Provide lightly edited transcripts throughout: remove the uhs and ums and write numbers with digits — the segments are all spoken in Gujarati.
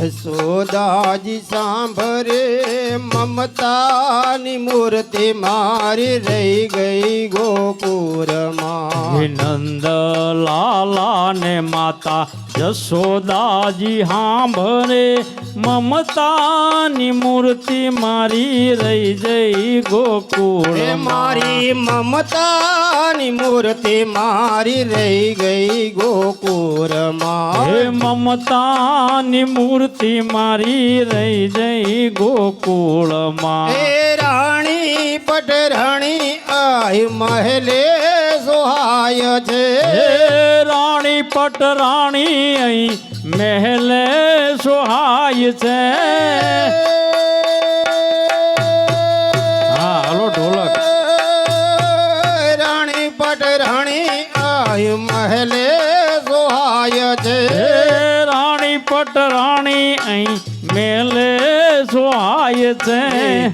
જસોદાજી સાંભરે મમતાની મૂર્તિ મારી રહી ગઈ ગોકુળમાં. નંદ લાલા ને માતા જશોદાજી હાંભરે મમતાની મૂર્તિ મારી રહી જઈ ગોકુળ. હે મારી મમતાની મૂર્તિ મારી રહી ગઈ ગોકુળમાં. હે મમતાની મૂર્તિ મારી રહી જઈ ગોકુળમાં. હે રાણી પટરાણી આય મહેલે સોહાય છે. હે રાણી પટરાણી અહીં મહેલે સોહાય છે. હા હલો ઢોલક. રાણી પટરાણી આય મહેલે સોહાય છે. હે રાણી પટરાણી અહીં મેલે સોહાય છે.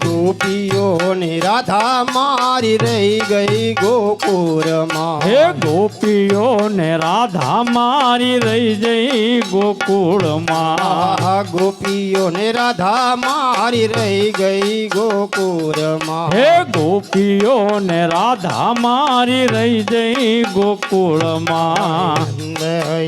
ગોપીઓની રાધા મારી રહી ગઈ ગોકુળમાં. હે ગોપીઓ ને રાધા મારી રહી જઈ ગોકુળમાં. આ ગોપીઓને રાધા મારી રહી ગઈ ગોકુળમાં. હે ગોપીઓ ને રાધા મારી રહી જઈ ગોકુળમાં.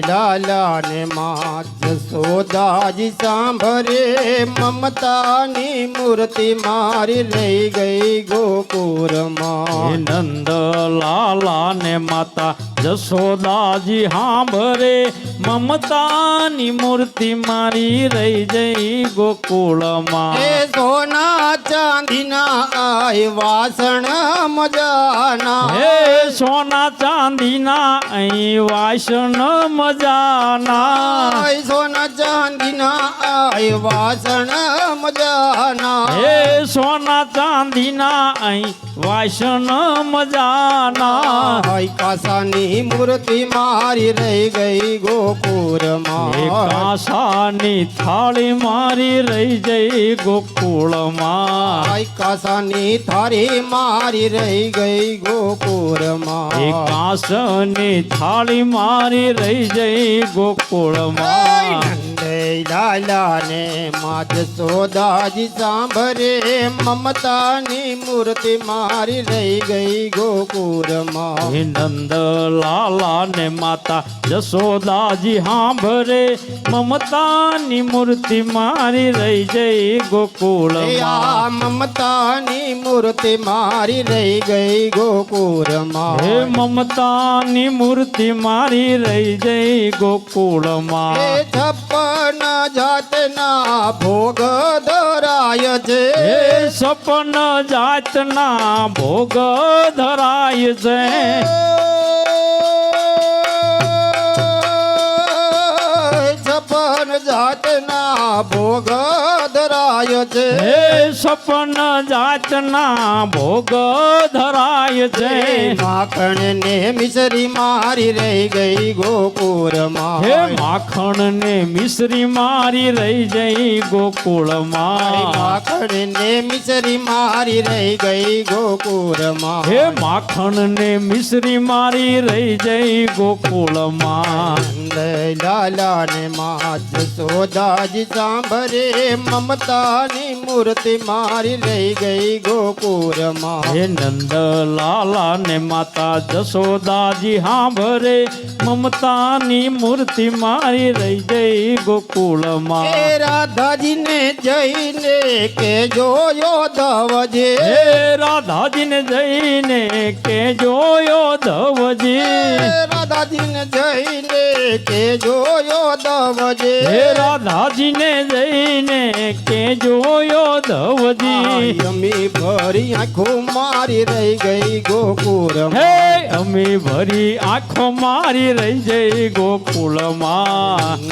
લાલા ને માં જસોદાજી સાંભરે મમતાની મૂર્તિ મારી રહી ગઈ હે ગોકુળમાં. નંદ લાલા ને માતા જશોદાજી હાંભરે મમતાની મૂર્તિ મારી રહી જઈ ગોકુળમાં. એ સોના ચાંદીના આય વાસણ મજાના. હે સોના ચાંદીના અહીં વાસણ મજાના. આય સોના ચાંદીના આય વાસણ મજાના. હે સોના ચાંદીના અહીં વાસણ મજાના. આય કાસાની મૂર્તિ મારી રહી ગઈ ગોકુળમાં. હે કાંસાની થાળી મારી રહી જઈ ગોકુળમાં. આય કાસાની થાળી મારી રહી ગઈ ગોકુળમાં. હે કાંસની થાળી મારી રહી જઈ ગોકુળમાં. લાલા ને માત સોદાજી સાંભરે મમતાની મૂર્તિ મારી રહી ગઈ ગોકુળમાં. હે નંદ લાલા ને માતા જશોદાજી હાંભરે મમતાની મૂર્તિ મારી રહી જઈ ગોકુળમાં. આ મમતાની મૂર્તિ મારી રહી ગઈ ગોકુળમાં. હે મમતાની મૂર્તિ મારી રહી જઈ ગોકુળમાં. હે છપ્પન જાતના ભોગ ધરાય છે. હે સપન જાતના ભોગ ધરાય છે. છપ્પન જાતના ભોગ ધરાય છે. હે સપન જાતના ભોગ ધરાય છે. માખણ ને મિસરી મારી રહી ગઈ ગોકુળમાં. હે માખણ ને મિશ્રી મારી રહી જઈ ગોકુળમાં. માખણ ને મિસરી મારી રહી ગઈ ગોકુળમાં. હે માખણ ને મિશ્રી મારી રહી જઈ ગોકુળમાં. લાલા ને માત સોદાજી સાંભરે મમતાની મૂર્તિ મારી રહી ગઈ ગોકુળમાં. હે નંદ લાલા ને માતા જશોદાજી હાંભરે મમતાની મૂર્તિ મારી રહી જઈ ગોકુળમાં. એ રાધાજીને જઈને કે જોયો ધવજે. હે રાધાજીને જઈને કે જોયો ધવજી. રાધાજીને જઈને કે જોયો ધવજે. હે રાધાજીને જઈને કે જોયો ધવજી. અમી ભરી આંખો મારી રહી ગઈ ગોકુળમાં. હે અમે ભરી આંખો મારી રહી જઈ ગોકુળમાં.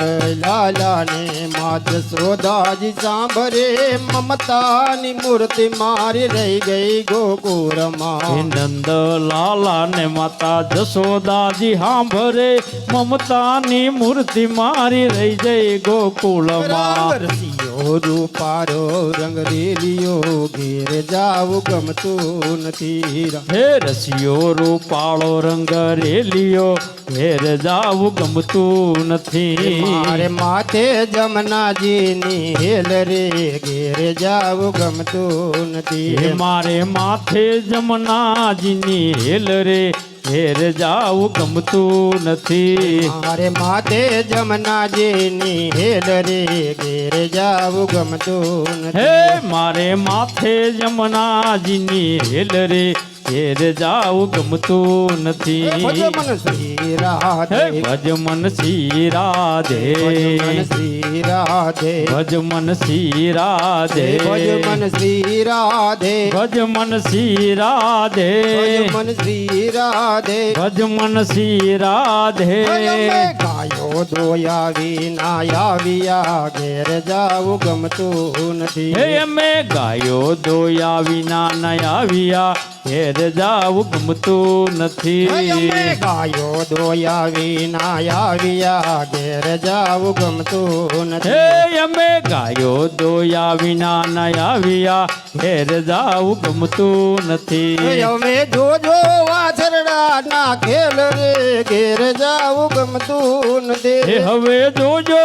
લાલા ને માત સોદાજી સાંભરે મમતાની મૂર્તિ મારી રહી ગઈ હે ગોકુળમાં. નંદ લાલા ને માતા જશોદાજી સાંભરે મમતાની મૂર્તિ મારી રહી જઈ ગોકુળમાં રસિયો રૂપારો રંગ રેલિયો ઘેર જાવું ગમતું નથી હે રસિયો રૂપાળો રંગ રેલિયો ઘેર જાવું ગમતું નથી મારે માથે જમનાજીની હેલ રે ઘેર જાવું ગમતું નથી હે મારે માથે જમનાજીની હેલ રે ઘેર જાવું ગમતું નથી મારે માથે જમનાજીની હેલ રે ઘેર જાવું ગમતું હે નથી મારે માથે જમનાજીની હેલ રે ઘેર જાવું ગમતું નથી ભજમન શ્રી રાધે હે ભજમન શ્રી રાધે ભજમન શ્રી રાધે ભજમન શ્રી રાધે ભજમન શ્રી રાધે ભજમન શ્રી રાધે ભજમન શ્રી રાધે ભજમન શ્રી રાધે ગાયો દોયા વિના આવ્યા ઘેર જાવું ગમતું નથી હે અમે ગાયો દોયા વિના ન આવ્યા ઘેર જાવું ગમતું નથી ગાયો દોયા વિના આવ્યા ઘેર જાવું ગમતું હે નથી અમે ગાયો દોયા વિના ન આવ્યા ઘેર જાવું ગમતું નથી અમે જોજો વાછરડા ના ખેલ રે ઘેર જાવું ગમતું હે નથી હવે જોજો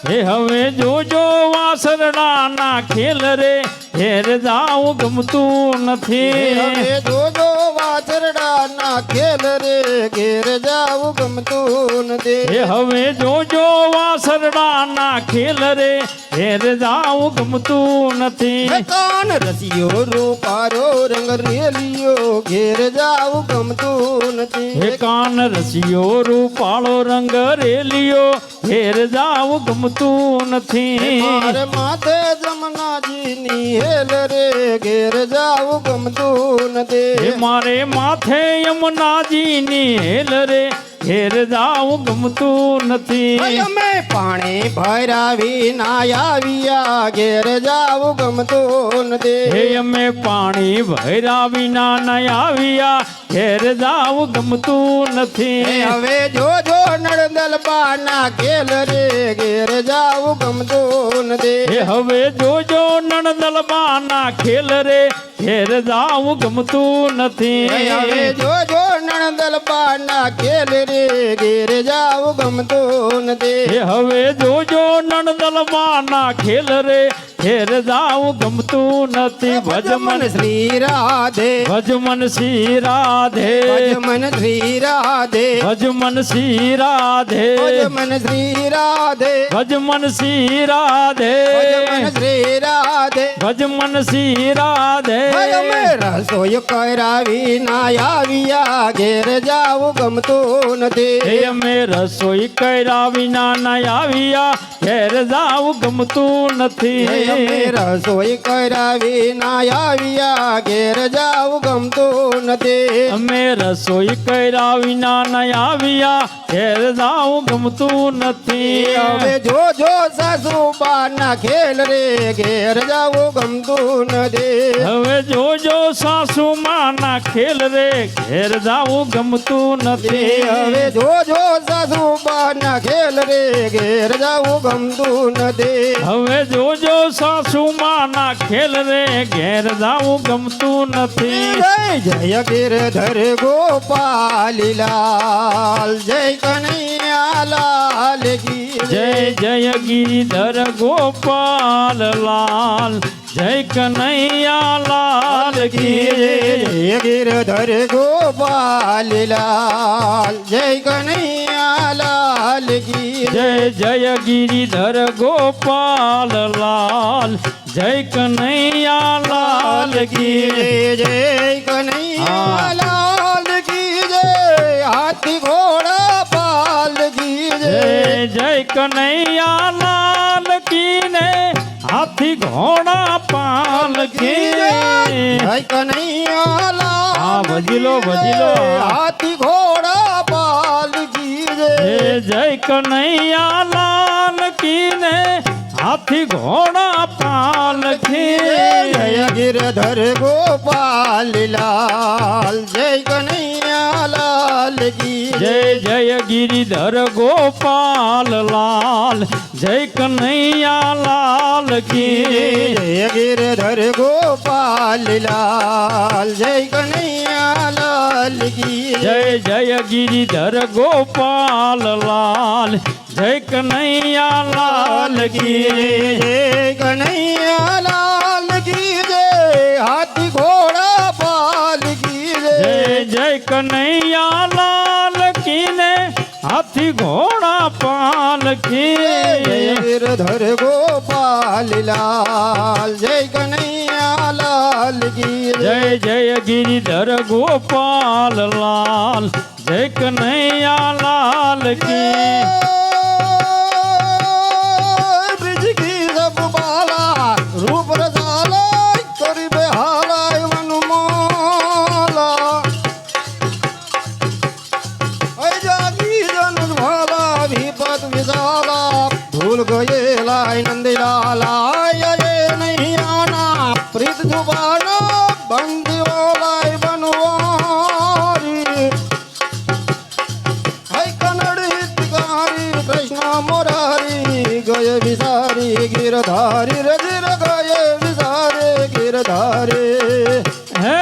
હે હવે જોજો વાસરડા ના ખેલ રે ઘેર જાવું ગમતું નથી હવે જોજો વાછરડા ના ખેલ રે ઘેર જાવું ગમતું હે નથી હવે જોજો વાસરડા ના ખેલ રે ઘેર જાવું ગમતું નથી કાન રસિયો રૂપારો રંગ રેલિયો ઘેર જાવું ગમતું હે નથી કાન રસિયો રૂપાળો રંગ રેલિયો ઘેર જાવું ગમતું નથી મારે માથે જમનાજીની હેલ રે ઘેર જાવું ગમતું હે નથી મારે માથે યમુનાજીની હેલ રે ઘેર જાવું ગમતું નથી અમે પાણી ભરાવી ના આવ્યા ઘેર જાવું ગમતું હે નથી અમે પાણી ભર્યા વિના ન આવ્યા ઘેર જાવું ગમતું નથી હવે જોજો નળદલ બાના ખેલ રે ઘેર જાવું ગમતું હે નથી હવે જોજો નણદલબાના ખેલ રે ઘેર જાવું ગમતું નથી હવે જોજો નળદલ બાના ખેલ રે ઘેર જાવું ગમતું હે નથી હવે જોજો નણદલબાના ખેલ રે ઘેર જાવું ગમતું નથી ભજમન શ્રી રાધે ભજમન શ્રી રાધે ભજમન શ્રી રાધે ભજમન શ્રી રાધે ભજમન શ્રી રાધે ભજમન શ્રી રાધે ભજમન શ્રી રાધે ભજમન શ્રી રાધે અમે રસોઈ કરાવી ના આવ્યા ઘેર જાવું ગમતું હે નથી અમે રસોઈ કર્યા વિના ન આવ્યા ઘેર જાવું ગમતું નથી અમે રસોઈ કરાવી ના આવ્યા ઘેર જાવું ગમતું નથી અમે રસોઈ કર્યા વિના ન આવ્યા ઘેર જાવું ગમતું નથી હવે જોજો સાસુબાના ખેલ રે ઘેર જાવું ગમતું નથી હવે જોજો સાસુ માના ખેલ રે ઘેર જાવું ગમતું નથી હવે જોજો સાસુબાના ખેલ રે ઘેર જાવું ગમતું નથી હવે જોજો સાસુ માના ખેલ રે ઘેર જાવું ગમતું નથી જય ગિરધર ગોપાલ લાલ જય કનૈયા લાલ કી જય જય ગિરિધર ગોપાલ લાલ જય કનૈયા લાલ કી જય ગિરધર ગોપાલ લાલ જય કનૈયા લાલ કી જય જય ગિરિધર ગોપાલ લાલ જય કનૈયા લાલ કી જય કનૈયા લાલ કી જય હાથી ઘોડા પાલ કી જય જય જય કનૈયા લાલ કી ને હાથી ઘોડા પાલ કી જય કનૈયા લાલ હા, ભજી લો, ભજી લો. હાથી ઘોડા પાલ કી હે જય જય કનૈયા લાલ કી ને હાથી ઘોડા પાલ કી જય ગિરધર ગોપાલ લાલ જય કનૈયા લાલ કી જય જય ગિરિધર ગોપાલ લાલ જય કનૈયા લાલ કી જય ગિરધર ગોપાલ લાલ જય કનૈયા લાલ કી જય જય ગિરિધર ગોપાલ લાલ જય કનૈયા લાલ કી જય કનૈયા લાલ કી જય હાથી ઘોડા પાલ કી જય જય કનૈયા લાલ કી ને હાથી ઘોડા પાલ કી જય ગિરધર ગોપાલ લાલ જય કનૈયા લાલ કી જય જય ગિરિધર ગોપાલ લાલ જય કનૈયા લાલ કી ब्रिज की सब बाला रूप रसाला करी बेहाला वनमाला ऐ जागी जन भाला विपत विशाला भूल गए नंदलाला ये नहीं आना प्रीत जुबाना बंदी वाला बनवारी है कन्नड़ हितकारी कृष्ण मुरारी गए विसारी गिरधारी रजिर गए विसारे गिरधारे હે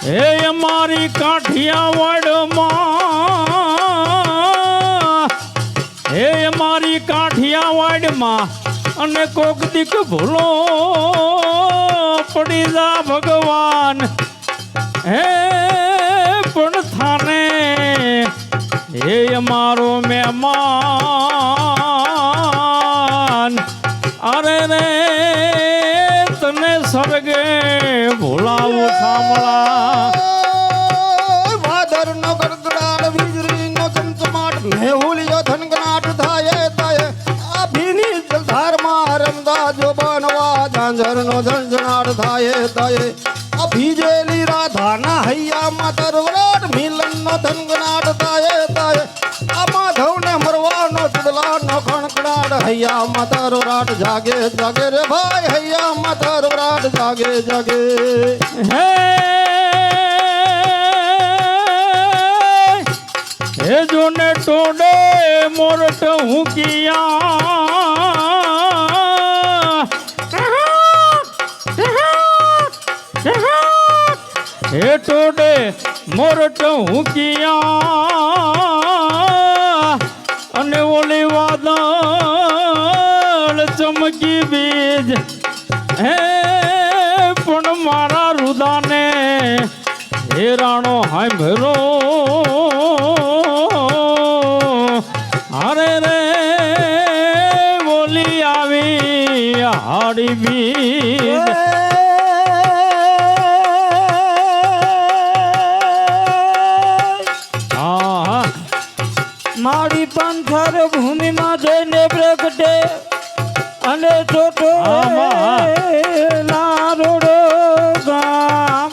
હે અમારી કાઠિયાવાડમાં હે અમારી કાઠિયાવાડમાં અને કોક દીક ભૂલો પડી જા ભગવાન હે પણ થાને હે અમારો મહેમાન અરે રે તને સ્વર્ગે ભૂલાવું સાંભળા વાદર નો ગડગડાટ વીજળી નો ચમચમાટ મેહુલિયો થનગનાટ થાય થાય આ ભીની જલધાર માં રમદા જો બનવા ઝાંઝર નો ઝંઝણાટ થાય થાય આ ભીજેલી રાધા ના હૈયા માં તરવરાટ મિલન નો થનગનાટ થાય થાય આ માધવ ને મરવાનો ચુદલા નો ખણકડાટ હૈયા માં તરવરાટ જાગે જાગે રે ભાઈ હૈયા માં તરવરાટ જાગે જાગે હે હે જોને ટોડે મોરટ હું હે ટોડે મોરટ હું અને ઓલી વાદળ ચમકી બીજ હે પણ મારા રુદાને હે રાણો હાંભરો અરે રે બોલી આવી હાડી બીજ મારી પંથર ભૂમિમાં જઈને પ્રગટે અને છોટો લારોડો ગામ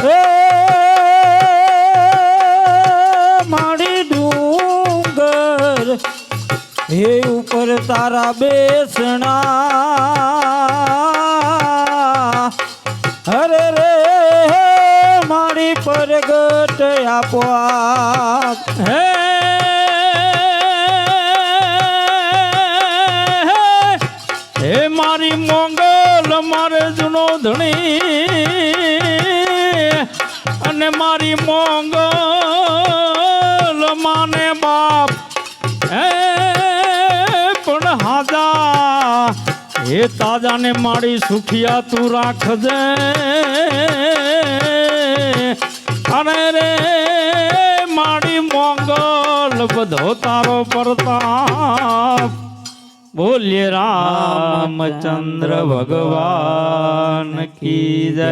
એ મારી ડુંગર હે ઉપર તારા બેસણા અરે રે મારી પરગટ આપો આપ હે હે મારી મોંગલ મારે જૂનો ધણી અને મારી મોંગલ માને બાપ હે પણ હાજા હે તાજાને મારી સુખિયા તું રાખજે અરે રે મારી મોંગલ બધો તારો પ્રતાપ બોલ્યે રામચંદ્ર ભગવાન કી જય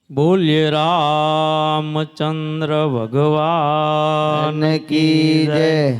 બોલ્યે રામચંદ્ર ભગવાન કી જય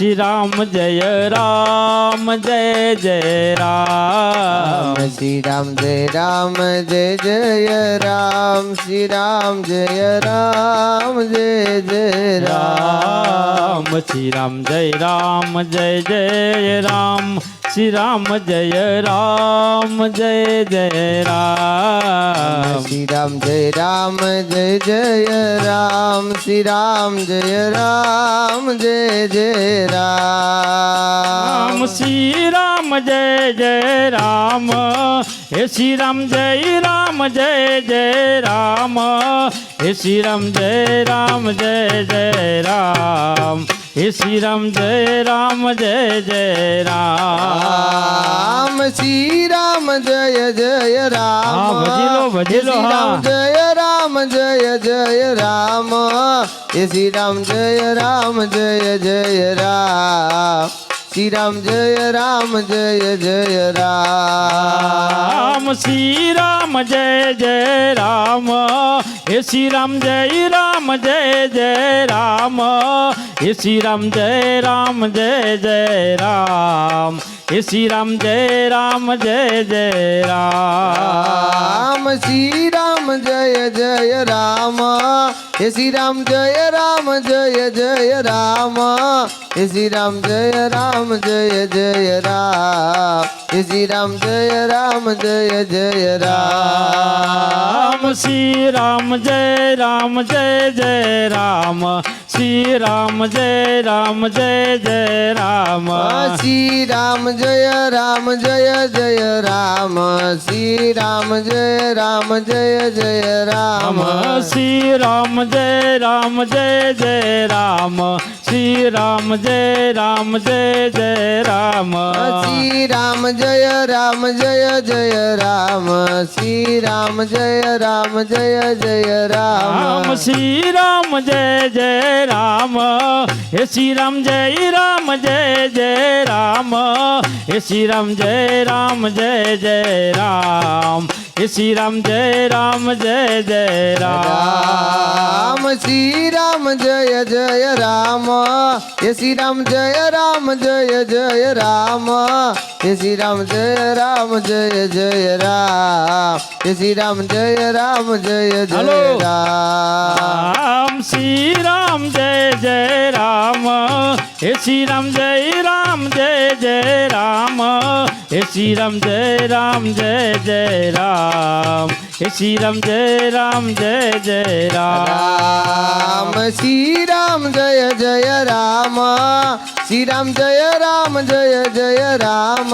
શ્રી રામ જય રામ જય જય રામ શ્રી રામ જય રામ જય જય રામ શ્રી રામ જય રામ જય જય રામ શ્રી રામ જય રામ જય જય રામ શ્રી રામ જય રામ જય જય રામ શ્રી રામ જય રામ જય જય રામ શ્રી રામ જય રામ જય જય રામ શ્રી રામ જય જય રામ હે શ્રી રામ જય રામ જય જય રામ હે શ્રી રામ જય રામ જય જય રામ હે શ્રી રામ જય રામ જય જય રામ શ્રી રામ જય જય રામ ભજીલો ભજીલો શ્રી રામ જય રામ જય જય રામ હે શ્રી રામ જય રામ જય જય રામ શ્રી રામ જય રામ જય જય રામ શ્રી રામ જય જય રામ હે શ્રી રામ જય રામ જય જય રામ હે શ્રી રામ જય રામ જય જય રામ હે શ્રી રામ જય રામ જય જય રામ શ્રી રામ જય જય રામ હે શ્રી રામ જય રામ જય જય રામ હે શ્રી રામ જય રામ જય જય રામ હે શ્રી રામ જય રામ જય જય રામ શ્રી રામ જય રામ જય જય રામ શ્રી રામ જય રામ જય જય રામ શ્રી રામ જય રામ જય જય રામ શ્રી રામ જય રામ જય જય રામ શ્રી રામ જય રામ જય જય રામ શ્રી રામ જય રામ જય જય રામ શ્રી રામ જય રામ જય જય રામ શ્રી રામ જય રામ જય જય રામ શ્રી રામ જય જય રામ હે શ્રી રામ જય રામ જય જય રામ હે શ્રી રામ જય રામ જય જય રામ હે શ્રી રામ જય રામ જય જય રામ શ્રી રામ જય જય રામ હે શ્રી રામ જય રામ જય જય રામ હે શ્રી રામ જય રામ જય જય રામ હે શ્રી રામ જય રામ જય જય રામ શ્રી રામ જય જય રામ હે શ્રી રામ જય રામ જય જય રામ હે શ્રી રામ જય રામ જય જય રામ હે શ્રી રામ જય રામ જય જય રામ શ્રી રામ જય જય રામ શ્રી રામ જય રામ જય જય રામ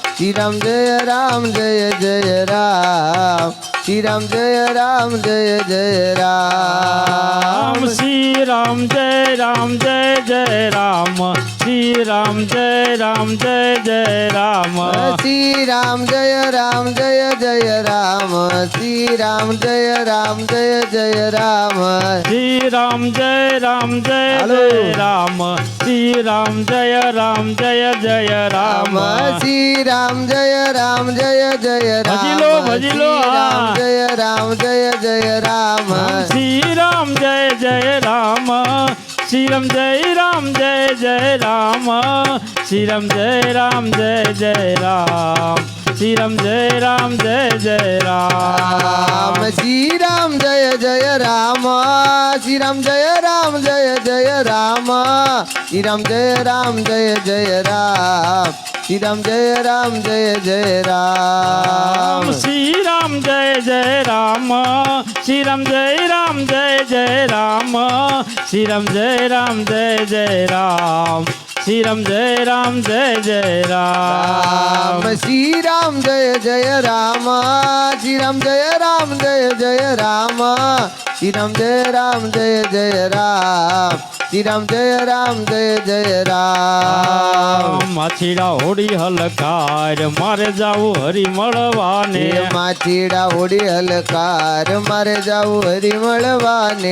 શ્રી રામ જય રામ જય જય રામ શ્રી રામ જય રામ જય જય રામ શ્રી રામ જય રામ જય જય રામ શ્રી રામ જય રામ જય જય રામ શ્રી રામ જય રામ જય જય રામ શ્રી રામ જય રામ જય જય રામ શ્રી રામ જય રામ જય જય રામ શ્રી રામ જય રામ જય જય રામ શ્રી રામ જય રામ જય જય રામ ભજીલો ભજીલો જય રામ જય જય રામ શ્રી રામ જય જય રામ શ્રી રામ જય રામ જય જય રામ શ્રી રામ જય રામ જય જય રામ શ્રી રામ જય રામ જય જય રામ શ્રી રામ જય જય રામ શ્રી રામ જય રામ જય જય રામ શ્રી રામ જય રામ જય જય રામ શ્રી રામ જય રામ જય જય રામ શ્રી રામ જય જય રામ શ્રી રામ જય રામ જય જય રામ શ્રી રામ જય રામ જય જય રામ શ્રી રામ જય રામ જય જય રામ શ્રી રામ જય જય રામ શ્રી રામ જય રામ જય જય રામ શ્રી રામ જય રામ જય જય રામ શ્રી રામ જય રામ જય જય રામ માછીડા હોડી હલકાર મારે જાવું હરી મળવાને માછીડા હોડી હલકાર મારે જાવું હરી મળવાને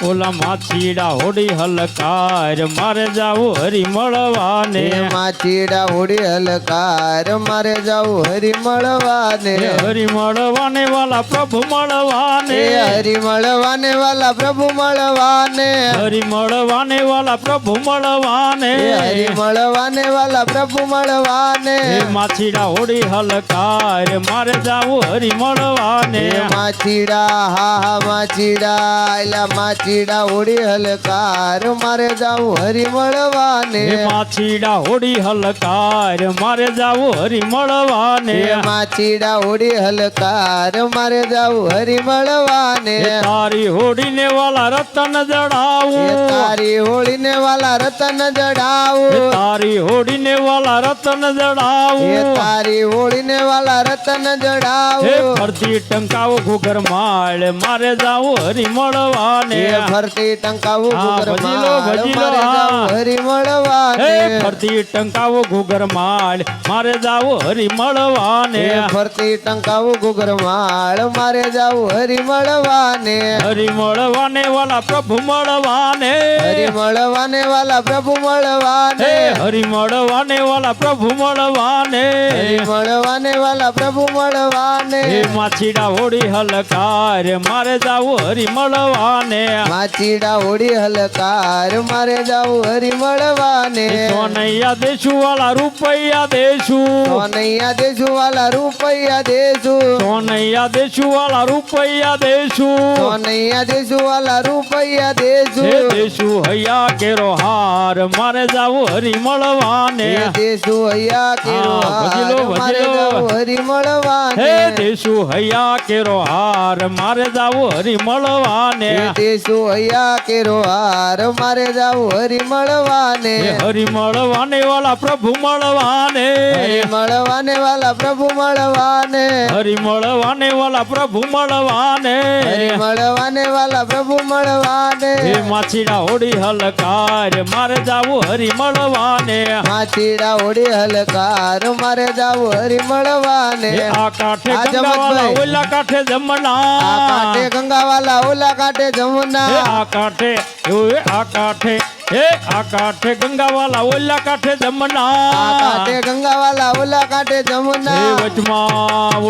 ઓલા માછીડા હોડી હલકાર મારે જાવું હરી મળવાને માછીડા હોડી હલકાર મારે જાવું હરી મળવાને હરી મળવાને વાલા વાલા પ્રભુ મળવાને હરિ મળવાને વાલા પ્રભુ મળવાને હરિ મળવાને વાલા પ્રભુ મળવાને હરિ મળવાને વાલા પ્રભુ મળવાને હે માછીડા હોડી હલકાર મારે જાવું હરિ મળવાને માછીડા હા હા માછીડા એલા માછીડા હોડી હલકાર મારે જાવું હરિ મળવાને હે માછીડા હોડી હલકાર મારે જાવું હરિ મળવાને માછીડા હોડી હલકાર મારે જાવું હરિ મળવાને હે તારી હોડીને વાલા રતન જડાવું તારી હોળીને વાલા રતન હે જડાવું તારી હોડીને વાલા રતન જડાવું તારી હોળીને વાલા રતન હે જડાવું ફરતી ટંકાવો ઘુઘર માળ મારે જાવું હરિ મળવાને ફરતી ટંકાવું હા, ઘુઘર ભજીલો, માળ ભજીલો, મારે હા. જાવું હરિ મળવાને હે ફરતી ટંકાવો ઘુઘર માળ મારે જાવું હરિ મળવાને ફરતી ટંકાવું ઘુઘર માળ મારે જાવું હરિ મળવાને હરિ મળવાને વાલા પ્રભુ મળવાને હરિ મળવાને વાલા પ્રભુ મળવાને હે હરિ મળવાને વાલા પ્રભુ મળવાને હરિ મળવાને વાલા પ્રભુ મળવાને હે માછીડા હોડી હલકાર મારે જાવું હરિ મળવાને માછીડા હોડી હલકાર મારે જાવું હરિ મળવાને સોનૈયા દેશું વાલા રૂપૈયા દેશું સોનૈયા દેશું વાલા રૂપૈયા દેશું સોનૈયા દેશું વાલા રૂપૈયા દેશું સોનૈયા દેશું વાલા રૂપૈયા હે દેશું દેશું હૈયા કેરો હાર મારે જાવું હરિ મળવાને હે દેશું હૈયા કેરો હા, ભજીલો, હાર મારે ભજીલો. જાવું હરિ મળવાને હે દેશું હૈયા કેરો હાર મારે જાવું હરિ મળવાને હે દેશું હૈયા કેરો હાર મારે જાવું હરિ મળવાને હે હરિ મળવાને વાલા પ્રભુ મળવાને હરિ મળવાને વાલા પ્રભુ મળવાને હરિ મળવાને વાલા પ્રભુ મળવાને હરિ મળવાને વાલા પ્રભુ મળવાને હે માછીડા હોડી હલકાર મારે જાવું હરિ મળવાને માછીડા હોડી હલકાર મારે જાવું હરિ મળવાને હે આ કાંઠે આ ગંગાવાલા જમતભાઈ. ઓલા કાંઠે આ જમના કાંઠે ગંગાવાલા ઓલા કાંઠે જમુના હે આ કાંઠે એવું આ કાંઠે હે આ કાંઠે ગંગાવાલા ઓલા કાંઠે આ જમના કાંઠે ગંગાવાલા ઓલા કાંઠે હે જમુના વચમાં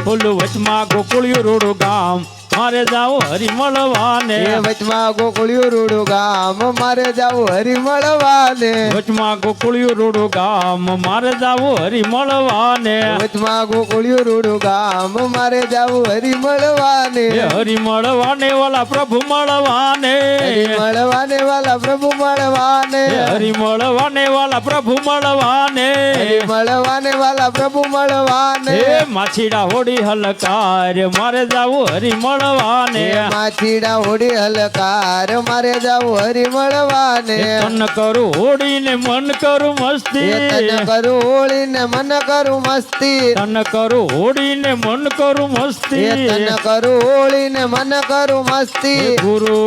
ઓલું વચમાં ગોકુળિયું રોડું ગામ મારે જાવું હરિ મળવાને એ વચમાં ગોકુળિયું રૂડું ગામ મારે જાવું હરિ મળવાને વચમાં ગોકુળિયું રોડું ગામ મારે જાવું હરિ મળવાને વચમાં ગોકુળિયું રૂડું ગામ મારે જાવું હરિ મળવાને હે હરિ મળવાને વાલા પ્રભુ મળવાને હરિ મળવાને વાલા પ્રભુ મળવાને હે હરિ મળવાને વાલા પ્રભુ મળવાને હરિ મળવાને વાલા પ્રભુ મળવાને હે માછીડા હોડી હલકાર મારે જાવું હરિ મળવાને એ માછીડા હોડી હલકાર મારે જાવું હરિ મળવાને તન કરું હોડીને મન કરું એ મસ્તી તને કરું હોળીને મન કરું મસ્તી તન કરું હોડીને મન કરું એ મસ્તી તને કરું હોળીને મન કરું મસ્તી હે ગુરુ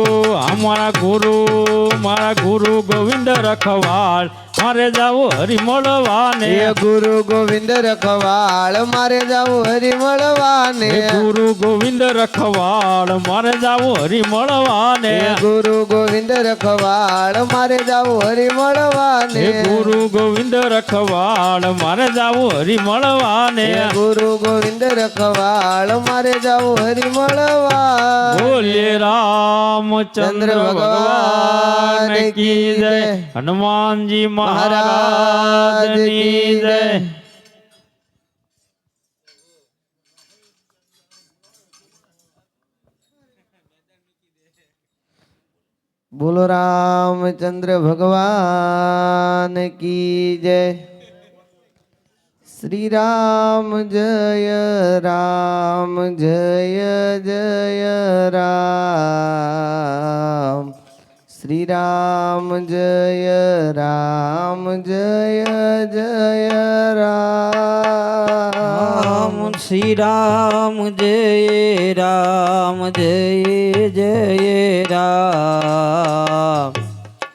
મારા ગુરુ ગોવિંદ રખવાળ મારે જાવું હરિ મળવાને એ ગુરુ ગોવિંદ રખવાળ મારે જાવું હરિ મળવાને હે ગુરુ ગોવિંદ રખવાળ મારે જાવું હરિ મળવાને એ ગુરુ ગોવિંદ રખવાળ મારે જાવું હરિ મળવાને હે ગુરુ ગોવિંદ રખવાળ મારે જાવું હરિ મળવાને એ ગુરુ ગોવિંદ રખવાળ મારે જાવું હરિ મળવા બોલે રામચંદ્ર ભગવાન કી જય હનુમાનજી મહારાજની જય બોલો રામચંદ્ર ભગવાન કી જય શ્રી રામ જય રામ જય જય રામ શ્રી રામ જય રામ જય જય રામ શ્રી રામ જય રામ જય જય રામ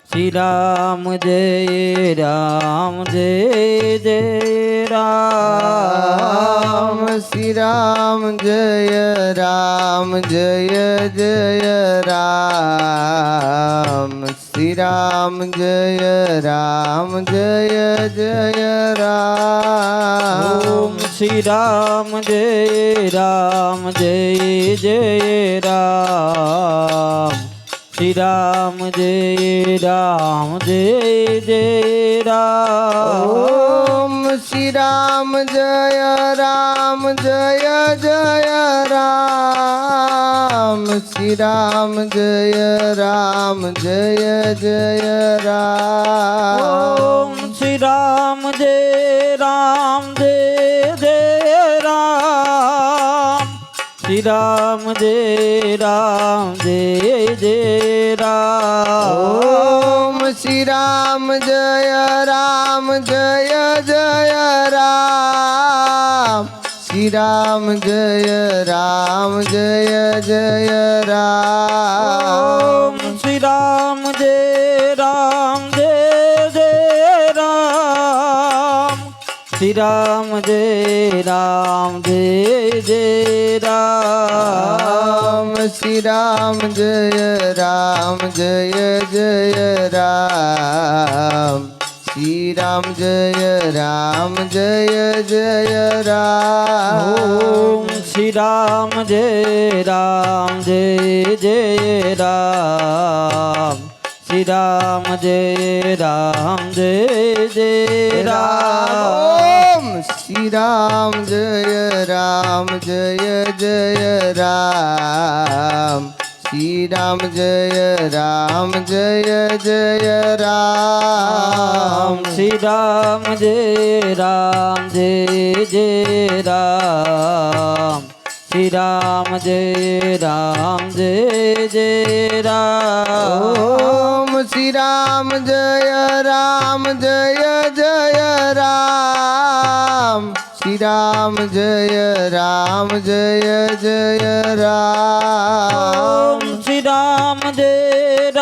શ્રી રામ જય રામ જય જય રામ શ્રી રામ જય રામ જય જય રામ શ્રી રામ જય રામ જય જય રામ શ્રી રામ જય રામ જય જય રામ શ્રી રામ જય રામ જય જય રામ ઓમ શ્રી રામ જય રામ જય જય રામ શ્રી રામ જય રામ જય જય રામ ઓમ શ્રી રામ જય રામ જય જય રામ શ્રી રામ જય રામ જય જય રામ ઓમ શ્રી રામ જય રામ જય જય રામ શ્રી રામ જય રામ જય જય રામ ઓમ શ્રી રામ જય રામ જય જય રામ શ્રી રામ જય રામ જય જય રામ શ્રી રામ જય રામ જય જય રામ શ્રી રામ જય રામ જય જય રામ ઓમ શ્રી રામ જય રામ જય જય રામ શ્રી રામ જય રામ જય જય રામ ઓમ શ્રી રામ જય રામ જય જય રામ શ્રી રામ જય રામ જય જય રામ શ્રી રામ જય રામ જય જય રામ શ્રી રામ જય રામ જય જય રામ ઓમ શ્રી રામ જય રામ જય જય રામ શ્રી રામ જય રામ જય જય રામ ઓમ શ્રી રામ જય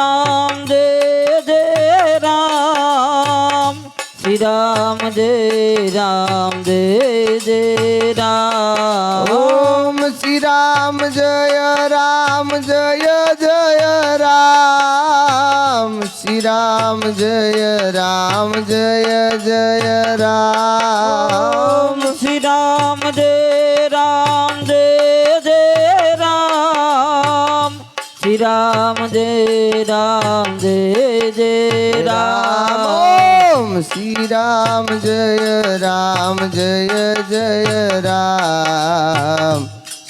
રામ જય જય રામ શ્રી રામ જય રામ જય જય રામ ઓમ શ્રી રામ જય રામ જય જય રામ શ્રી રામ જય રામ જય જય રામ ઓમ શ્રી રામ જય રામ જય જય રામ શ્રી રામ જય રામ જય જય રામ ઓમ શ્રી રામ જય રામ જય જય રામ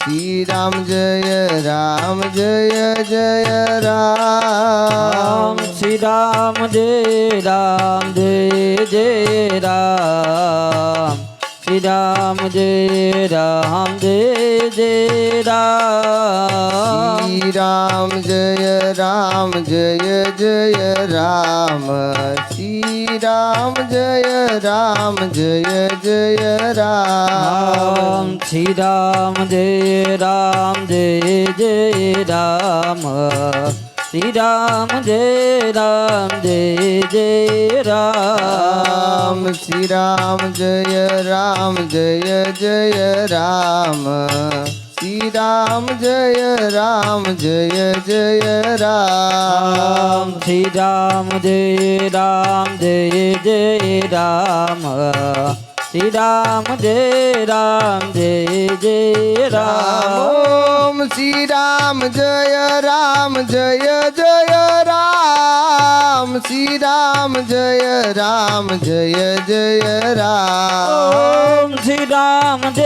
શ્રી રામ જય રામ જય જય રામ શ્રી રામ જય રામ જય જય રામ શ્રી રામ જય રામ જય જય રામ શ્રી રામ જય રામ જય જય રામ શ્રી રામ જય રામ જય જય રામ શ્રી રામ જય રામ જય જય રામ શ્રી રામ જય રામ જય જય રામ શ્રી રામ જય રામ જય જય રામ શ્રી રામ જય રામ જય જય રામ શ્રી રામ જય રામ જય જય રામ શ્રી રામ જય રામ જય જય રામ ઓમ શ્રી રામ જય રામ જય જય રામ શ્રી રામ જય રામ જય જય રામ ઓમ શ્રી રામ જય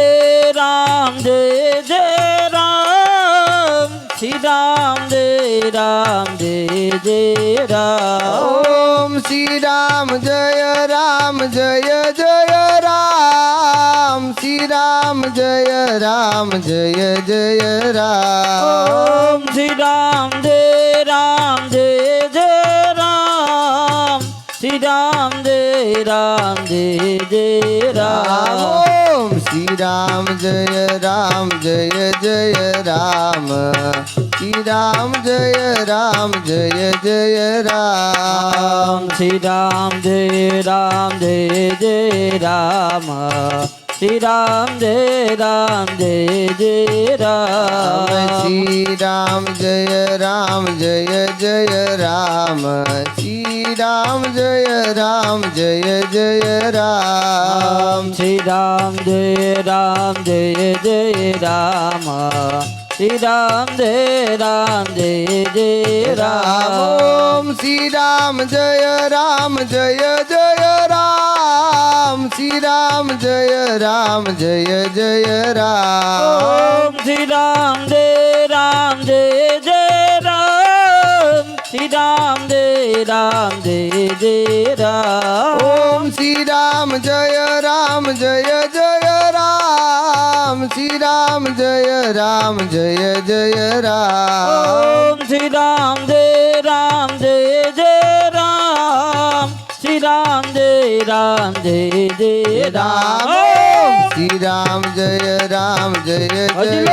રામ જય જય રામ શ્રી રામ જય રામ જય જય રામ ઓમ શ્રી રામ જય રામ જય જય રામ શ્રી રામ જય રામ જય જય રામ ઓમ શ્રી રામ જય રામ જય જય રામ શ્રી રામ જય રામ જય જય રામ ઓમ શ્રી રામ જય રામ જય જય રામ શ્રી રામ જય રામ જય જય રામ શ્રી રામ જય રામ જય જય રામ શ્રી રામ જય રામ જય જય રામ શ્રી રામ જય રામ જય જય રામ શ્રી શ્રી રામ જય રામ જય જય રામ શ્રી રામ જય રામ જય જય રામ શ્રી રામ જય રામ જય જય રામ ઓમ શ્રી રામ જય રામ જય જય રામ શ્રી રામ જય રામ જય જય રામ ઓમ શ્રી રામ જય રામ જય જય રામ શ્રી રામ જય રામ જય જય રામ ઓમ શ્રી રામ જય રામ જય જય રામ શ્રી રામ જય રામ જય જય રામ ઓમ શ્રી રામ જય રામ જય જય રામ શ્રી રામ જય રામ જય જય રામ શ્રી રામ જય રામ જય જય રામ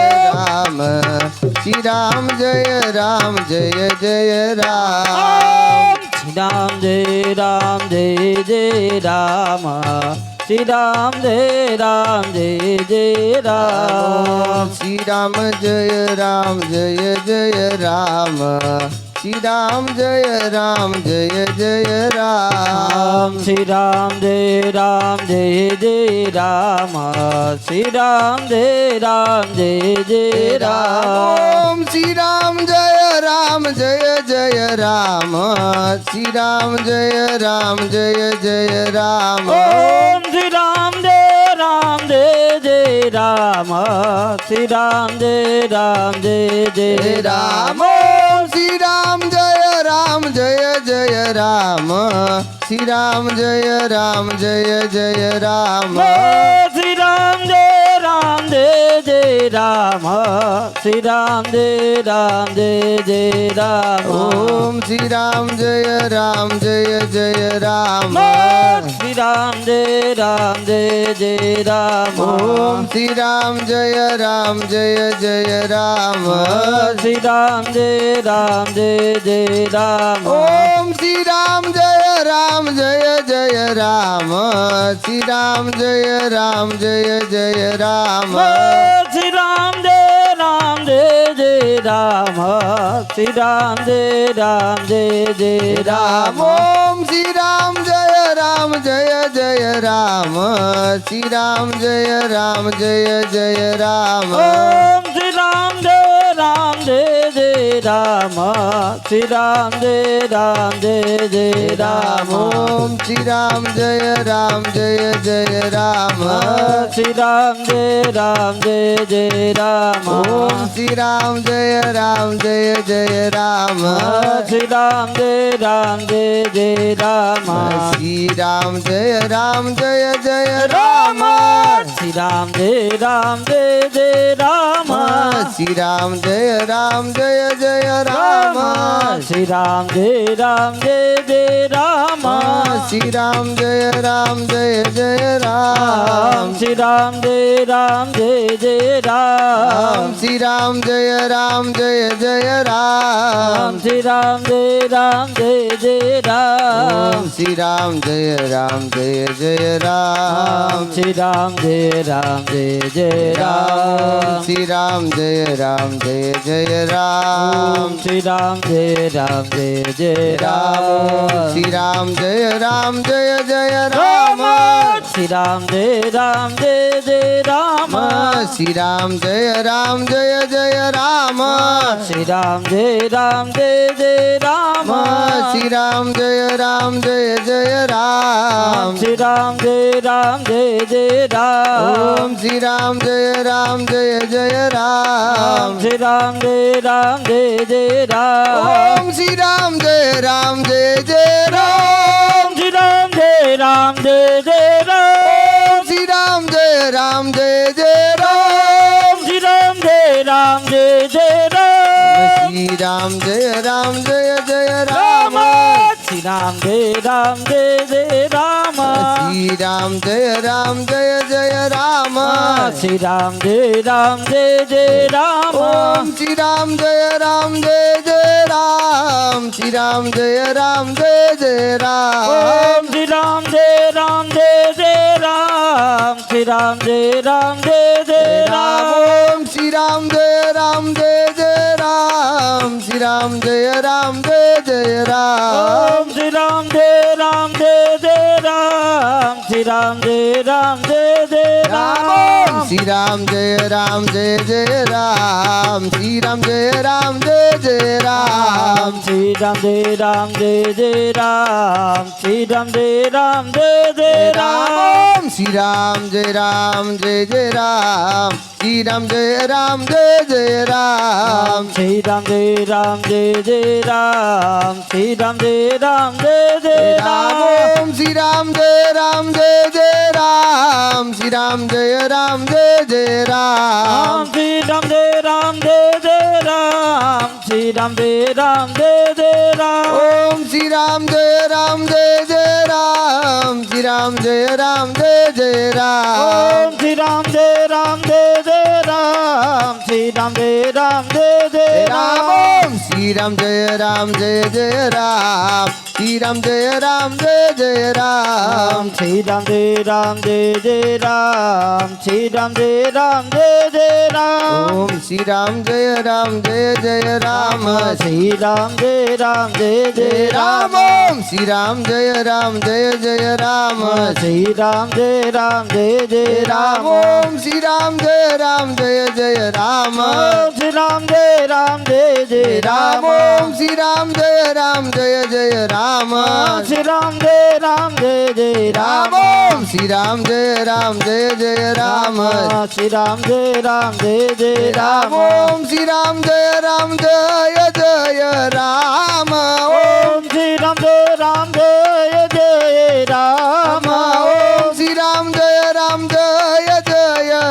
શ્રી રામ જય રામ જય જય રામ શ્રી રામ જય રામ જય જય રામ શ્રી રામ જય રામ જય જય રામ શ્રી રામ જય રામ જય જય રામ શ્રી રામ જય રામ જય જય રામ શ્રી રામ જય રામ જય જય રામ શ્રી રામ જય રામ જય જય રામ ઓમ શ્રી રામ જય રામ જય જય રામ શ્રી રામ જય રામ જય જય રામ ઓમ શ્રી રામ જય રામ જય જય રામ શ્રી રામ જય રામ જય જય રામ ઓમ શ્રી રામ જય રામ જય જય રામ શ્રી રામ જય રામ જય જય રામ શ્રી રામ જય રામ જય જય રામ શ્રી રામ જય રામ જય જય રામ ઓમ શ્રી રામ જય રામ જય જય રામ શ્રી રામ જય રામ જય જય રામ ઓમ શ્રી રામ જય રામ જય જય રામ શ્રી રામ જય રામ જય જય રામ ઓમ શ્રી રામ જય રામ જય જય રામ શ્રી રામ જય રામ જય જય રામ શ્રી રામ જય રામ જય જય રામ શ્રી રામ જય રામ જય જય રામ ઓમ શ્રી રામ જય રામ જય જય રામ શ્રી રામ જય રામ જય જય રામ ઓમ શ્રી રામ જય રામ જય જય રામ શ્રી રામ જય રામ જય જય રામ ઓમ શ્રી રામ જય રામ જય જય રામ શ્રી રામ જય રામ જય જય રામ ઓમ શ્રી રામ જય રામ જય જય રામ શ્રી રામ જય રામ જય જય રામ શ્રી રામ જય રામ જય જય રામ રામ શ્રી રામ જય રામ જય જય રામ શ્રી રામ જય રામ જય જય રામ શ્રી રામ જય રામ જય જય રામ શ્રી રામ જય રામ જય જય રામ શ્રી રામ જય રામ જય જય રામ શ્રી રામ જય રામ જય જય રામ શ્રી રામ જય રામ જય જય રામ શ્રી રામ જય રામ જય જય રામ શ્રી રામ જય રામ જય જય રામ શ્રી રામ જય રામ જય જય રામ શ્રી રામ જય રામ જય જય રામ શ્રી રામ જય રામ જય જય રામ શ્રી રામ જય રામ જય જય રામ શ્રી રામ જય રામ જય જય રામ શ્રી રામ જય રામ જય જય રામ શ્રી રામ જય રામ જય જય રામ શ્રી રામ જય રામ જય જય રામ ઓમ શ્રી રામ જય રામ જય જય રામ શ્રી રામ જય રામ જય જય રામ ઓમ શ્રી રામ જય રામ જય જય રામ શ્રી રામ જય રામ જય જય રામ શ્રી રામ જય રામ જય જય રામ શ્રી રામ જય રામ જય જય રામ શ્રી રામ જય રામ જય જય રામ શ્રી રામ જય રામ જય જય રામ શ્રી રામ જય રામ જય જય રામ શ્રી રામ જય રામ જય જય રામ ઓમ શ્રી રામ જય રામ જય જય રામ શ્રી રામ જય રામ જય જય રામ ઓમ શ્રી રામ જય રામ જય જય રામ શ્રી રામ જય રામ જય જય રામ ઓમ શ્રી રામ જય રામ જય જય રામ શ્રી રામ જય રામ જય જય રામ શ્રી રામ જય રામ જય જય રામ શ્રી રામ જય રામ જય જય રામ શ્રી રામ જય રામ જય જય રામ શ્રી રામ જય રામ જય જય રામ શ્રી રામ જય રામ જય જય રામ શ્રી રામ જય રામ જય જય રામ શ્રી રામ જય રામ જય જય રામ શ્રી રામ જય રામ જય જય રામ શ્રી રામ જય રામ જય જય રામ શ્રી રામ જય રામ જય જય રામ શ્રી રામ જય રામ જય જય રામ શ્રી રામ જય રામ જય જય રામ શ્રી રામ જય રામ જય જય રામ શ્રી રામ જય રામ જય જય રામ ઓમ શ્રી રામ જય રામ જય જય રામ શ્રી રામ જય રામ જય જય રામ શ્રી રામ જય રામ જય જય રામ શ્રી રામ જય રામ જય જય રામ શ્રી રામ જય રામ જય જય રામ શ્રી રામ જય રામ જય જય રામ શ્રી રામ જય રામ જય જય રામ શ્રી રામ જય રામ જય જય રામ ઓમ શ્રી રામ જય રામ જય જય રામ શ્રી રામ જય રામ જય જય રામ ઓમ શ્રી રામ જય રામ જય જય રામ શ્રી રામ જય રામ જય જય રામ ઓમ શ્રી રામ જય રામ જય જય રામ શ્રી રામ જય રામ જય જય રામ ઓમ શ્રી રામ જય રામ જય જય રામ શ્રી રામ જય રામ જય જય રામ ઓમ શ્રી રામ જય રામ જય જય રામ શ્રી રામ જય રામ જય જય રામ ઓમ શ્રી રામ જય રામ જય જય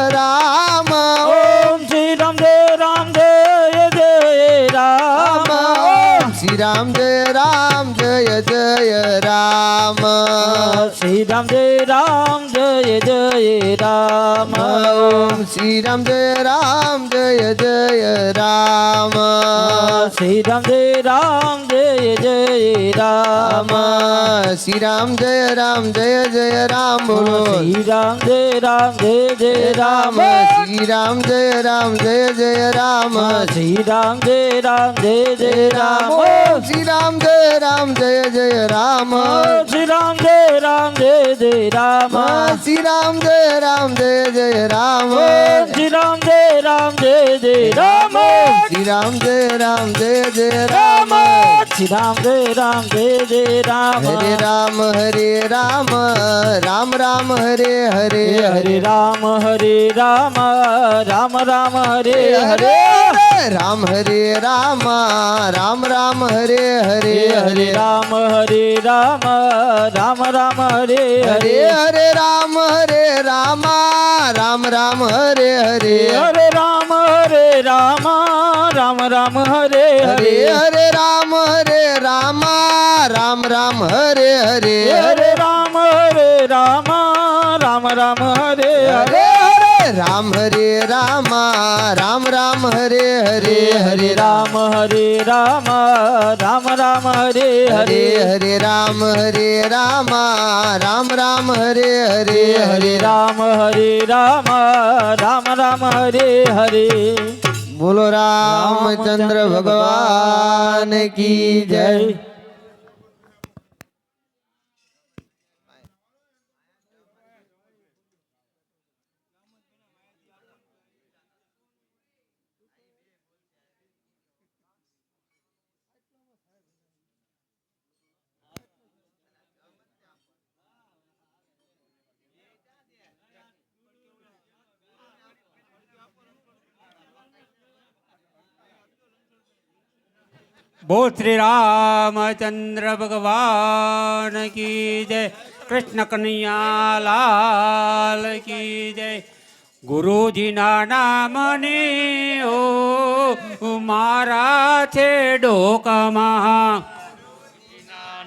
રામ ઓમ શ્રી રામ જય રામ જય જય રામ ઓમ શ્રી રામ જય રામ જય જય રામ ઓમ શ્રી રામ જય રામ જય જય રામ ઓમ શ્રી રામ જય રામ જય જય રામ શ્રી રામ જય રામ જય જય રામ ઓમ શ્રી રામ જય રામ જય જય રામ શ્રી રામ જય રામ જય જય રામ શ્રી રામ જય રામ જય જય રામ બોલો શ્રી રામ જય રામ જય જય રામ શ્રી રામ જય રામ જય જય રામ શ્રી રામ જય રામ જય જય રામ શ્રી રામ જય રામ જય જય રામ શ્રી રામ જય રામ જય જય રામ શ્રી રામ જય રામ જય જય રામ શ્રી રામ જય રામ જય જય રામ શ્રી રામ જય રામ જય જય રામ શ્રી રામ જય રામ જય જય રામ હરે રામ રામ રામ હરે હરે હરે રામ હરે રામ રામ રામ હરે હરે રામ હરે રામ રામ હરે હરે હરે રામ હરે રામ રામ રામ હરે હરે હરે હરે રામ રામ રામ હરે હરે હરે રામ રામ રામ હરે હરે હરે હરે રામ રામ હરે હરે હરે રામ રામ રામ હરે હરે હરે હરે રામ હરે રામ હરે હરે હરે રામ રામ રામ હરે હરે હરે હરે રામ રામ હરે હરે હરે રામ રામ હરે હરે બોલો રામચંદ્ર ભગવાન કી જય बोल श्री रामचंद्र भगवान की जय कृष्ण कन्हैया लाल की जय गुरुजी ना नामनी ओ मारा छे डोकमा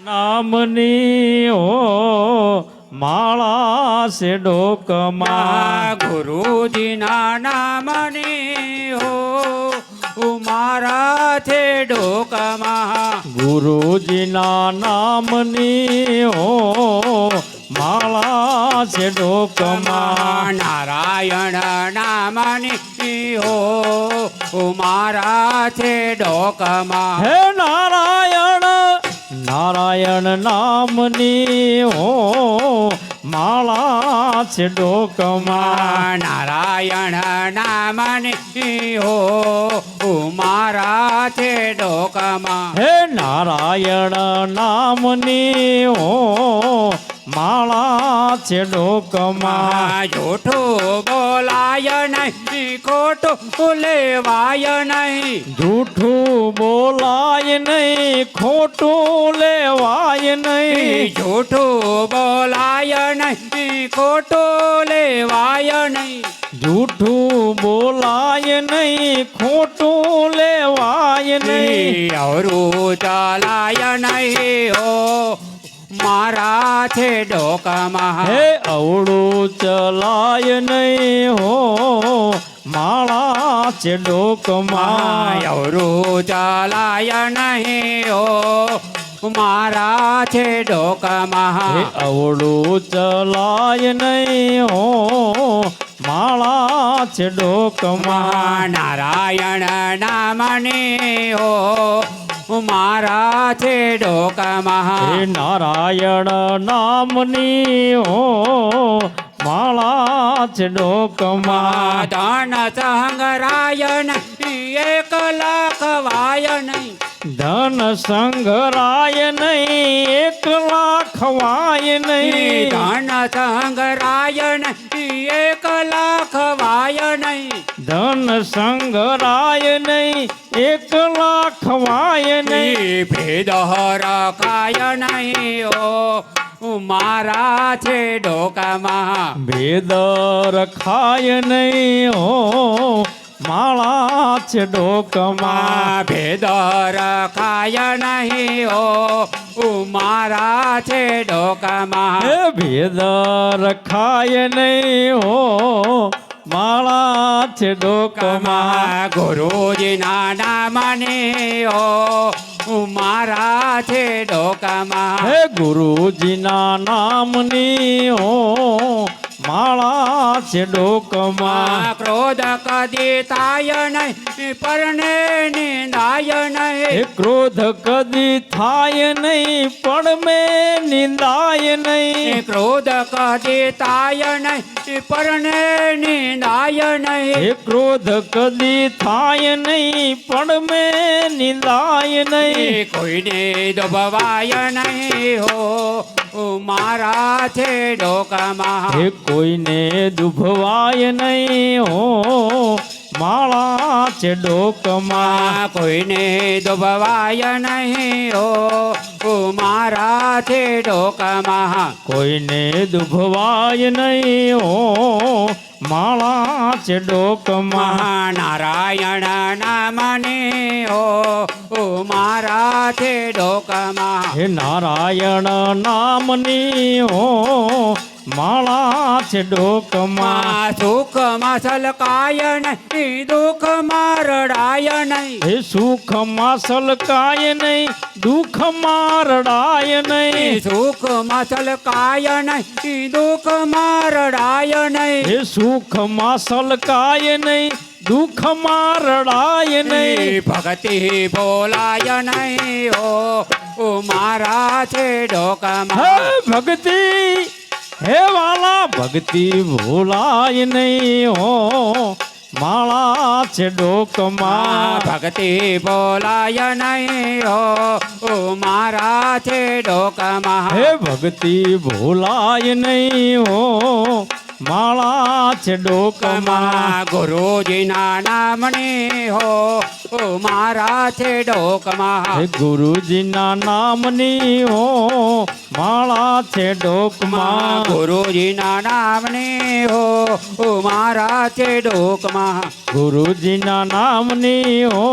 નામની ઓ માળા છે ડોકમાં गुरुजी ना नामनी ओ मारा छे डोकमा ગુરુજીના નામની ઓ માળા છે ડોકમાં નારાયણ નામની હો મારા છે ડોકમાં હે નારાયણ નારાયણ નામની હો માળા છે ડોકમાં નારાયણ નામની હો મારા છે ડોકમાં હે નારાયણ નામની હો માળા છે ડોકમાં જૂઠું બોલાય નહીં ખોટું લેવાય નહીં જૂઠું બોલાય નહીં ખોટું લેવાય નહીં જૂઠું બોલાય નહીં ખોટું લેવાય નહીં જૂઠું બોલાય નહીં ખોટું લેવાય નહીં અવરું ચાલાય નહીં હો મારા છે ડોકામાં હે અવળું ચલાય નહીં હો માળા છે ડોકમાં અવરું ચાલાય નહીં હો મારા છે હે ડોકામાં અવળું ચલાય નહીં હો માળા છે ડોકમાં નારાયણ નામની હો મારા છે હે ડોકામાં નારાયણ નામની હો માળા છે ડોકમાં ધન સંગરાય નહીં 1 લાખ વાય નહીં ધન સંઘરાય નહીં 1 લાખ વાય નહીં ધન સંગરાય નહીં 1 લાખ વાય નહીં ધન સંઘરાય નહીં 1 લાખ વાય નહીં ભેદ રખાય નહીં ઓ મારા છે ડોકામાં ભેદ રખાય નહીં હો માળા છે ડોકમાં ભેદ રખાય નહીં ઓ મારા છે ડોકામાં હે ભેદ રખાય નહીં હો માળા છે ડોકમાં ગુરુજીના નામને ઓ મારા છે ડોકામાં હે ગુરુજીના નામની હો માળા છે ડોકમાં ક્રોધ કદી થાય નહીં પરણે નિંદાય હે નહીં ક્રોધ કદી થાય નહીં પણ મેં નિંદાય નહીં ક્રોધ કદી થાય નહીં પરણે નિંદાય હે નહીં ક્રોધ કદી થાય નહીં પણ મેં નિંદાય નહીં કોઈને દબાવાય નહીં હો મારા છે ડોકામાં હે કોઈને દુભવાય નહીં હો માળા છે ડોકમાં કોઈને દબાવાય નહીં હો મારા છે ડોકામાં કોઈને દુભવાય નહીં હો માળા છે ડોકમાં નારાયણ નામને ઓ મારા છે ડોકામાં હે નારાયણ નામની હો માળા છે ડોકમાં સુખમાં સલકાય નહીં દુઃખમાં રડાય નહીં હે સુખમાં સલકાય નહીં દુઃખમાં રડાય નહીં સુખમાં સલકાય નહીં દુઃખમાં રડાય નહીં હે સુખમાં સલકાય નહીં દુઃખમાં રડાય નહીં ભક્તિ બોલાય નહીં ઓ મારા છે હે ડોકામાં ભક્તિ હે વાલા ભક્તિ ભૂલાય નહીં હો માળા છે ડોકમાં ભક્તિ બોલાય નહીં ઓ મારા છે ડોકામાં હે ભક્તિ ભૂલાય નહીં હો માળા છે ડોકમાં ગુરુજીના નામને હો મારા છે ડોકમાં હે ગુરુજીના નામની હો માળા છે ડોકમાં ગુરુજીના નામને હો મારા છે ડોકમાં ગુરુજીના નામની હો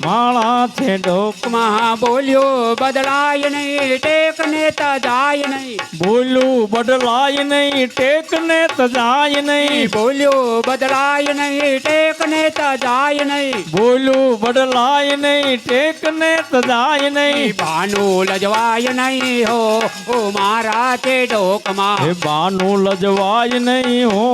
માળા છે ડોકમાં બોલ્યો બદલાય નહીં ટેકને તજાય નહીં બોલું બદલાય નહીં ટેકને તજાય નહીં બોલ્યો બદલાય નહીં ટેકને તજાય નહીં બોલું બદલાય નહીં ટેકને તજાય નહીં બાનું લજવાય નહીં હો ઓ મારા છે ડોકમાં હે બાનું લજવાય નહીં હો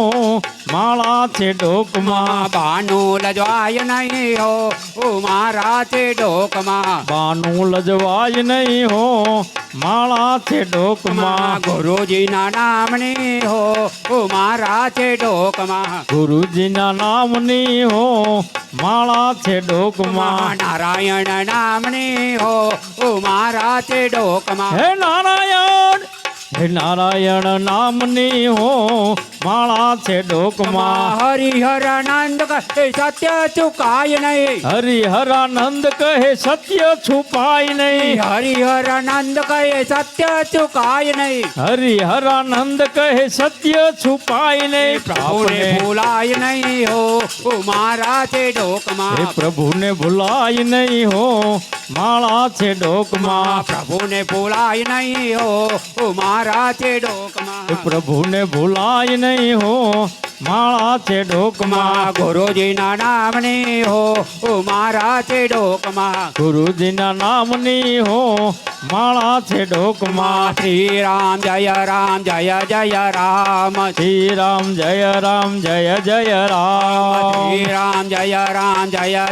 માળા છે ડોકમાં બાનું લજવાય નહીં હો મારા છે ડોકમાં બાનું લજવાય નહીં હો માળા છે ડોકમાં ગુરુજીના નામની હો મારા છે ડોકમાં ગુરુજીના નામની હો માળા છે ડોકમાં નારાયણ નામની હો મારા છે ડોકમાં હે નારાયણ નામની હો માળા છે ડોકમાં હરિહરાનંદ કહે સત્ય ચુકાય નહીં હરિહરાનંદ કહે સત્ય છુપાય નહીં હરિહરાનંદ કહે સત્ય ચુકાય નહીં હરિહરાનંદ કહે સત્ય છુપાય નહીં પ્રભુને ભૂલાય નહીં હો મારા છે ડોકમાં હે પ્રભુને ભૂલાય નહીં હો માળા છે ડોકમાં પ્રભુને ભૂલાય નહીં હો મારા છે ડોકમાં હે પ્રભુને ભૂલાય નહીં હો માળા છે ડોકમાં ગુરુજીના નામની હો મારા છે ડોકમાં ગુરુજીના નામની હો માળા છે ડોકમાં શ્રી રામ જય રામ શ્રી રામ જય રામ જય જય રામ શ્રી રામ જય રામ જય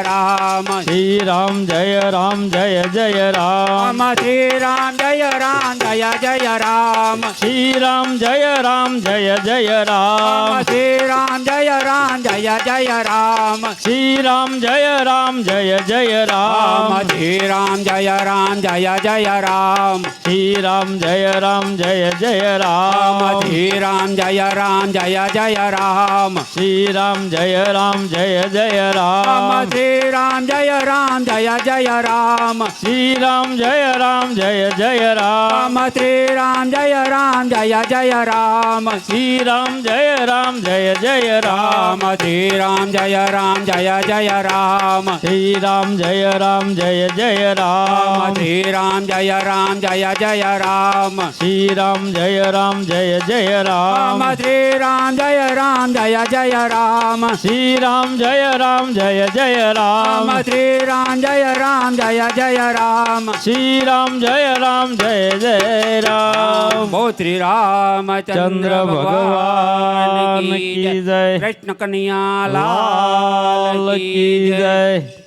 રામ શ્રી રામ જય રામ જય જય રામ શ્રી રામ જય રામ જય રામ શ્રી રામ જય રામ જય જય રામ શ્રી રામ જય રામ જય રામ શ્રી રામ જય રામ જય જય રામ શ્રી રામ જય રામ જય રામ શ્રી રામ જય રામ જય જય રામ શ્રી રામ જય રામ જય રામ શ્રી રામ જય રામ જય જય રામ શ્રી રામ જય રામ જય રામ શ્રી રામ જય રામ જય જય રામ શ્રી રામ જય રામ જય રામ શ્રી રામ જય રામ જય જય રામ શ્રી રામ જય રામ જય રામ શ્રી રામ જય રામ જય જય રામ શ્રી રામ જય રામ જય રામ શ્રી રામ જય રામ જય જય રામ શ્રી રામ જય રામ જય રામ શ્રી રામ જય રામ જય જય રામ શ્રી રામ જય રામ જય રામ શ્રી રામ જય રામ જય જય રામ બહુ શ્રી રામચંદ્ર ચંદ્ર ભગવાન ભગવાન કી કી જય જય કૃષ્ણ કનૈયા લાલ લાલ કી જય